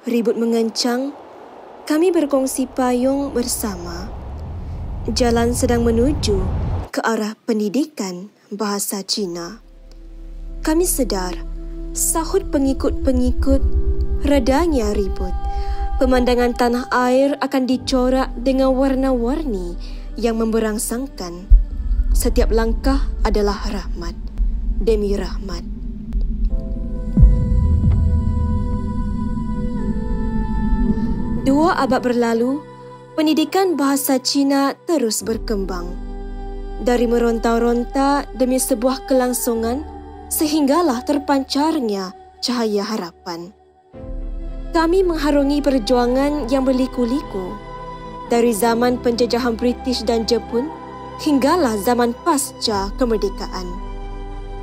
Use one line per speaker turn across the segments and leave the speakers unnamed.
Ribut mengencang, kami berkongsi payung bersama. Jalan sedang menuju ke arah pendidikan bahasa Cina. Kami sedar, sahut pengikut-pengikut, redanya ribut. Pemandangan tanah air akan dicorak dengan warna-warni yang memberangsangkan. Setiap langkah adalah rahmat demi rahmat. Dua abad berlalu, pendidikan bahasa Cina terus berkembang. Dari meronta-ronta demi sebuah kelangsungan, sehinggalah terpancarnya cahaya harapan. Kami mengharungi perjuangan yang berliku-liku. Dari zaman penjajahan British dan Jepun, hinggalah zaman pasca kemerdekaan.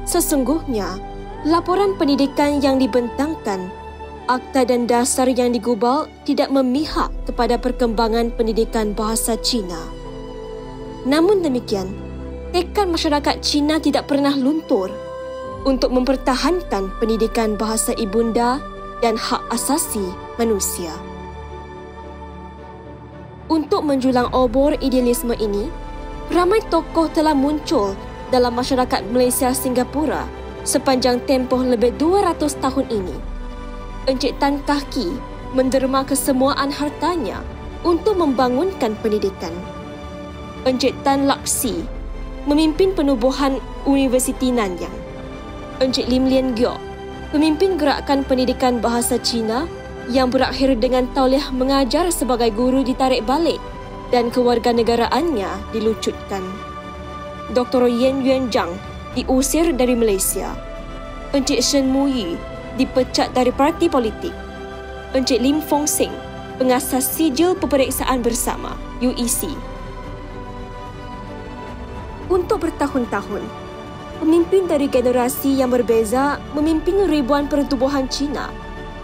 Sesungguhnya, laporan pendidikan yang dibentangkan, akta dan dasar yang digubal tidak memihak kepada perkembangan pendidikan bahasa Cina. Namun demikian, tekad masyarakat Cina tidak pernah luntur untuk mempertahankan pendidikan bahasa ibunda dan hak asasi manusia. Untuk menjulang obor idealisme ini, ramai tokoh telah muncul dalam masyarakat Malaysia Singapura sepanjang tempoh lebih 200 tahun ini. Encik Tan Kah-Kee menderma kesemuaan hartanya untuk membangunkan pendidikan. Encik Tan Lak-Si memimpin penubuhan Universiti Nanyang. Encik Lim Lien Giok memimpin gerakan pendidikan bahasa Cina yang berakhir dengan Tauliah mengajar sebagai guru ditarik balik dan kewarganegaraannya dilucutkan. Dr. Yen Yuan Zhang diusir dari Malaysia. Encik Shen Muyi dipecat dari parti politik. Encik Lim Fong Seng, pengasas Sijil Peperiksaan Bersama, UEC. Untuk bertahun-tahun, pemimpin dari generasi yang berbeza memimpin ribuan pertubuhan Cina,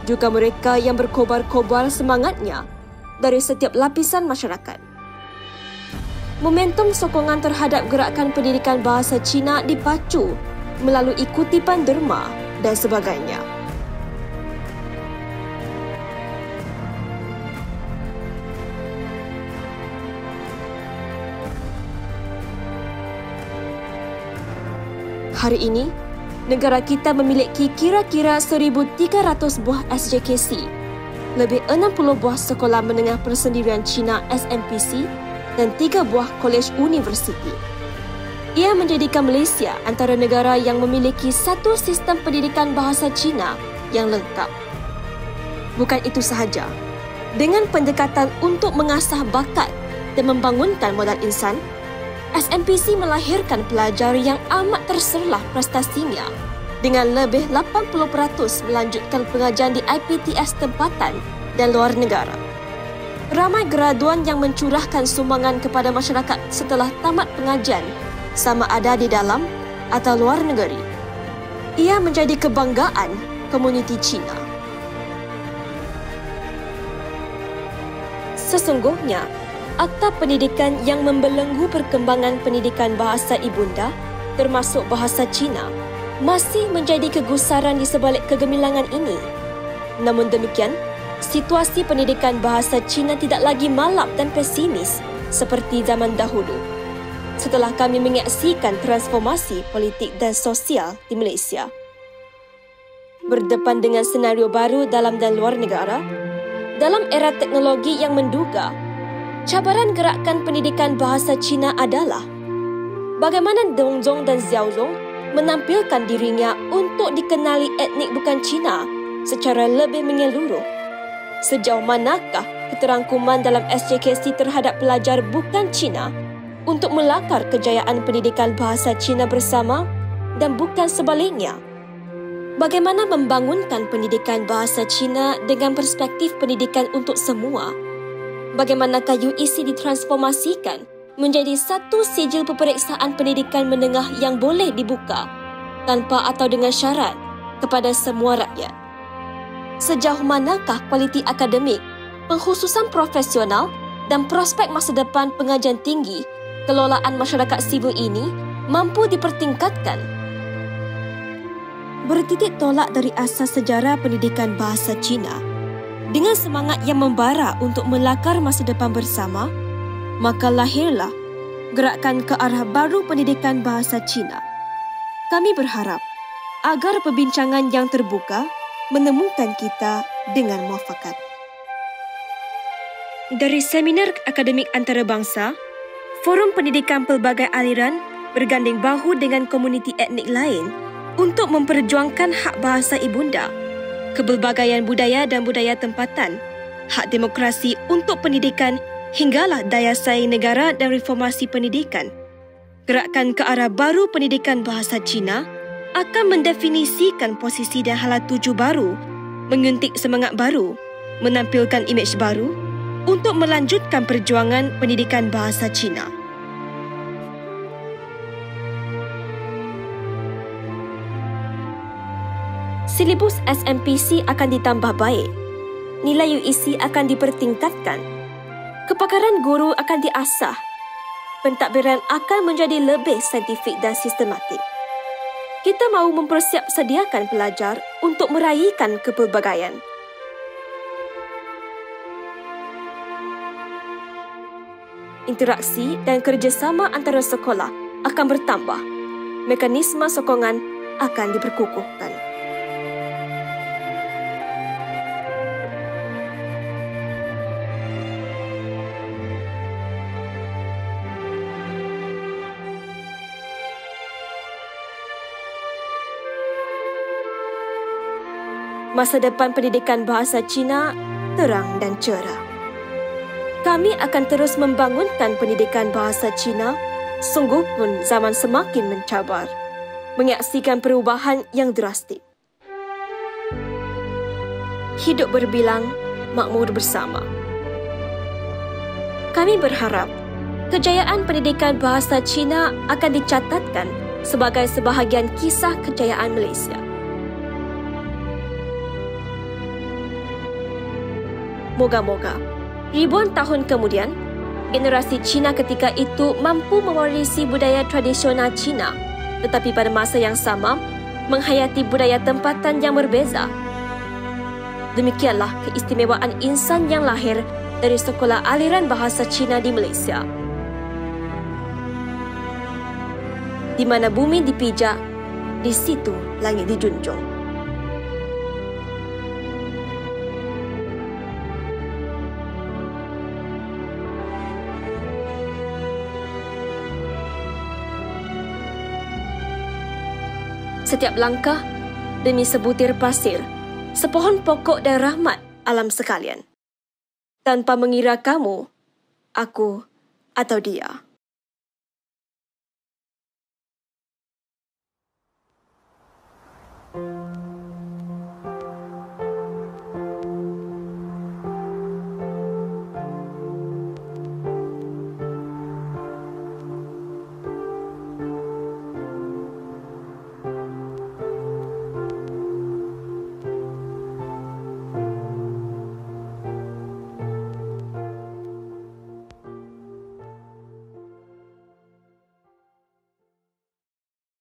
juga mereka yang berkobar-kobar semangatnya dari setiap lapisan masyarakat. Momentum sokongan terhadap gerakan pendidikan bahasa Cina dipacu melalui kutipan derma dan sebagainya. Hari ini, negara kita memiliki kira-kira 1,300 buah SJKC, lebih 60 buah sekolah menengah persendirian Cina SMPC dan 3 buah kolej universiti. Ia menjadikan Malaysia antara negara yang memiliki satu sistem pendidikan bahasa Cina yang lengkap. Bukan itu sahaja, dengan pendekatan untuk mengasah bakat dan membangunkan modal insan, SMPC melahirkan pelajar yang amat terserlah prestasinya dengan lebih 80% melanjutkan pengajian di IPTS tempatan dan luar negara. Ramai graduan yang mencurahkan sumbangan kepada masyarakat setelah tamat pengajian sama ada di dalam atau luar negeri. Ia menjadi kebanggaan komuniti Cina. Sesungguhnya, akta pendidikan yang membelenggu perkembangan pendidikan bahasa ibunda, termasuk bahasa Cina, masih menjadi kegusaran di sebalik kegemilangan ini. Namun demikian, situasi pendidikan bahasa Cina tidak lagi malap dan pesimis seperti zaman dahulu. Setelah kami menyaksikan transformasi politik dan sosial di Malaysia. Berdepan dengan senario baru dalam dan luar negara, dalam era teknologi yang menduga, cabaran gerakan pendidikan bahasa Cina adalah bagaimana Dong Zong dan Xiao Zong menampilkan dirinya untuk dikenali etnik bukan Cina secara lebih menyeluruh. Sejauh manakah keterangkuman dalam SJKC terhadap pelajar bukan Cina untuk melakar kejayaan pendidikan bahasa Cina bersama dan bukan sebaliknya? Bagaimana membangunkan pendidikan bahasa Cina dengan perspektif pendidikan untuk semua? Bagaimanakah UEC ditransformasikan menjadi satu sijil peperiksaan pendidikan menengah yang boleh dibuka tanpa atau dengan syarat kepada semua rakyat? Sejauh manakah kualiti akademik, pengkhususan profesional dan prospek masa depan pengajian tinggi kelolaan masyarakat sivil ini mampu dipertingkatkan? Bertitik tolak dari asas sejarah pendidikan bahasa Cina, Dengan semangat yang membara untuk melakar masa depan bersama, maka lahirlah gerakan ke arah baru pendidikan bahasa Cina. Kami berharap agar perbincangan yang terbuka menemukan kita dengan muafakat. Dari seminar akademik antarabangsa, forum pendidikan pelbagai aliran berganding bahu dengan komuniti etnik lain untuk memperjuangkan hak bahasa ibunda, kepelbagaian budaya dan budaya tempatan, hak demokrasi untuk pendidikan hinggalah daya saing negara dan reformasi pendidikan. Gerakan ke arah baru pendidikan bahasa Cina akan mendefinisikan posisi dan hala tuju baru, menyuntik semangat baru, menampilkan imej baru untuk melanjutkan perjuangan pendidikan bahasa Cina. Silibus SMPC akan ditambah baik, nilai UEC akan dipertingkatkan, kepakaran guru akan diasah, pentadbiran akan menjadi lebih saintifik dan sistematik. Kita mahu mempersiap sediakan pelajar untuk meraihkan kepelbagaian. Interaksi dan kerjasama antara sekolah akan bertambah. Mekanisme sokongan akan diperkukuhkan. Masa depan pendidikan bahasa Cina terang dan cerah. Kami akan terus membangunkan pendidikan bahasa Cina, sungguh pun zaman semakin mencabar, menyaksikan perubahan yang drastik. Hidup berbilang, makmur bersama. Kami berharap kejayaan pendidikan bahasa Cina akan dicatatkan sebagai sebahagian kisah kejayaan Malaysia. Moga-moga, ribuan tahun kemudian, generasi Cina ketika itu mampu mewarisi budaya tradisional Cina, tetapi pada masa yang sama, menghayati budaya tempatan yang berbeza. Demikianlah keistimewaan insan yang lahir dari sekolah aliran bahasa Cina di Malaysia. Di mana bumi dipijak, di situ langit dijunjung. Setiap langkah demi sebutir pasir, sepohon pokok dan rahmat alam sekalian. Tanpa mengira kamu, aku atau dia.